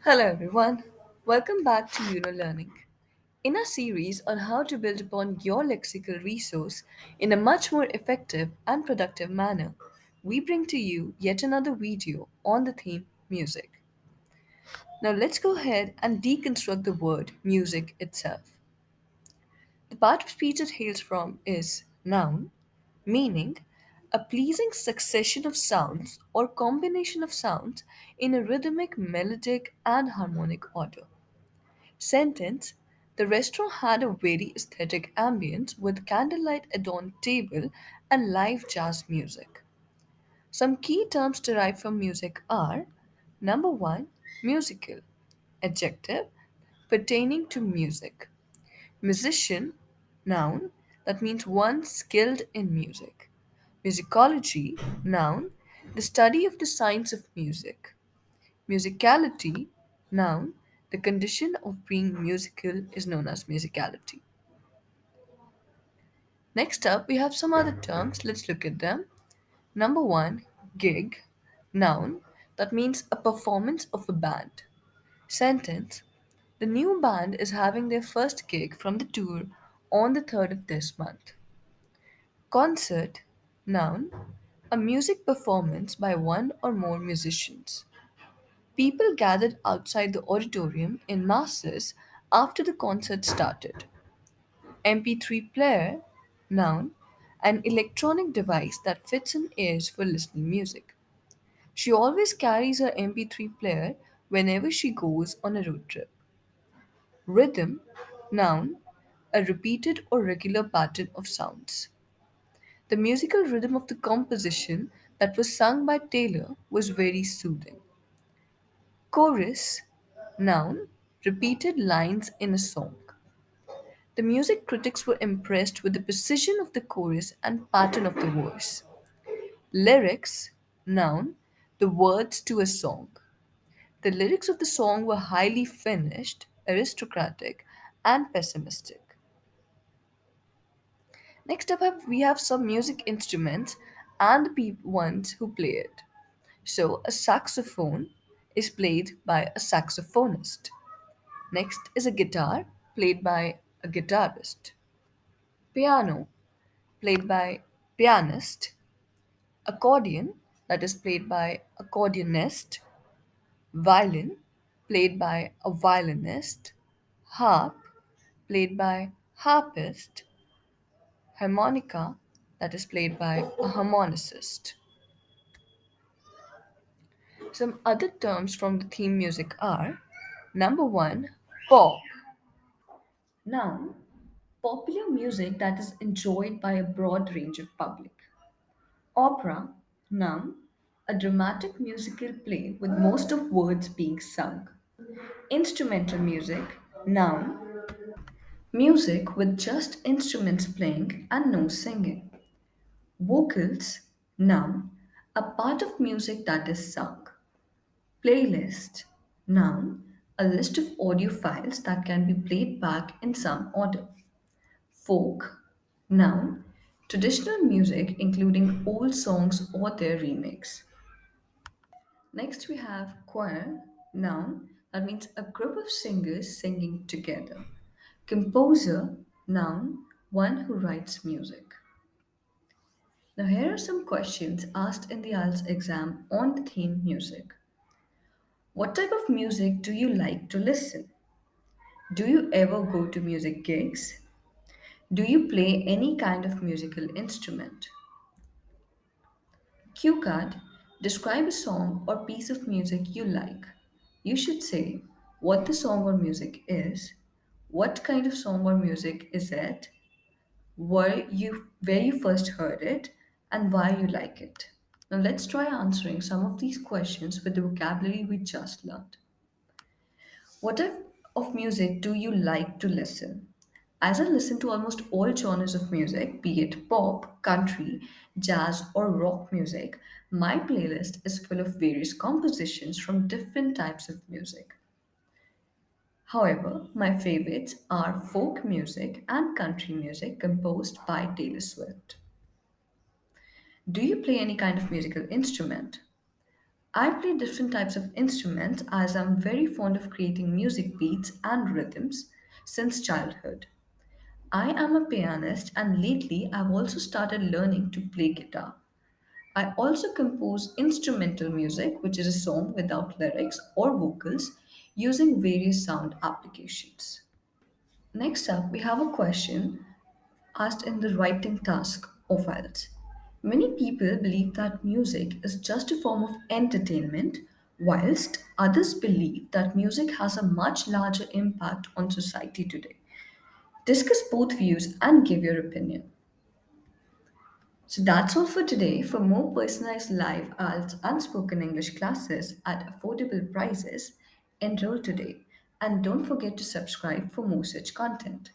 Hello everyone. Welcome back to Yuno Learning. In our series on how to build upon your lexical resource in a much more effective and productive manner, we bring to you yet another video on the theme music. Now let's go ahead and deconstruct the word music itself. The part of speech it hails from is noun, meaning a pleasing succession of sounds or combination of sounds in a rhythmic, melodic, and harmonic order. Sentence: the restaurant had a very aesthetic ambience with candlelight adorned table and live jazz music. Some key terms derived from music are: number one, musical, adjective, pertaining to music. Musician, noun, that means one skilled in music. Musicology, noun, the study of the science of music. Musicality, noun, the condition of being musical is known as musicality. Next up, we have some other terms. Let's look at them. Number one, gig, noun, that means a performance of a band. Sentence: the new band is having their first gig from the tour on the 3rd of this month. Concert, noun, a music performance by one or more musicians. People gathered outside the auditorium in masses after the concert started. MP3 player, noun, an electronic device that fits in ears for listening music. She always carries her MP3 player whenever she goes on a road trip. Rhythm, noun, a repeated or regular pattern of sounds. The musical rhythm of the composition that was sung by Taylor was very soothing. Chorus, noun, repeated lines in a song. The music critics were impressed with the precision of the chorus and pattern of the voice. Lyrics, noun, the words to a song. The lyrics of the song were highly finished, aristocratic, and pessimistic. Next up, we have some music instruments and the ones who play it. So, a saxophone is played by a saxophonist. Next is a guitar, played by a guitarist. Piano, played by pianist. Accordion, that is played by accordionist. Violin, played by a violinist. Harp, played by harpist. Harmonica, that is played by a harmonicist. Some other terms from the theme music are: number one, pop. Noun, popular music that is enjoyed by a broad range of public. Opera, noun, a dramatic musical play with most of words being sung. Instrumental music, noun, music with just instruments playing and no singing. Vocals, noun, a part of music that is sung. Playlist, noun, a list of audio files that can be played back in some order. Folk, noun, traditional music including old songs or their remix. Next we have choir, noun, that means a group of singers singing together. Composer, noun, one who writes music. Now here are some questions asked in the IELTS exam on the theme music. What type of music do you like to listen? Do you ever go to music gigs? Do you play any kind of musical instrument? Cue card: describe a song or piece of music you like. You should say what the song or music is, what kind of song or music is it, where you first heard it, and why you like it. Now let's try answering some of these questions with the vocabulary we just learned. What type of music do you like to listen? As I listen to almost all genres of music, be it pop, country, jazz, or rock music, my playlist is full of various compositions from different types of music. However, my favorites are folk music and country music composed by Taylor Swift. Do you play any kind of musical instrument? I play different types of instruments as I'm very fond of creating music beats and rhythms since childhood. I am a pianist and lately I've also started learning to play guitar. I also compose instrumental music, which is a song without lyrics or vocals, using various sound applications. Next up, we have a question asked in the writing task of IELTS. Many people believe that music is just a form of entertainment, whilst others believe that music has a much larger impact on society today. Discuss both views and give your opinion. So that's all for today. For more personalized live IELTS unspoken English classes at affordable prices, enroll today. And don't forget to subscribe for more such content.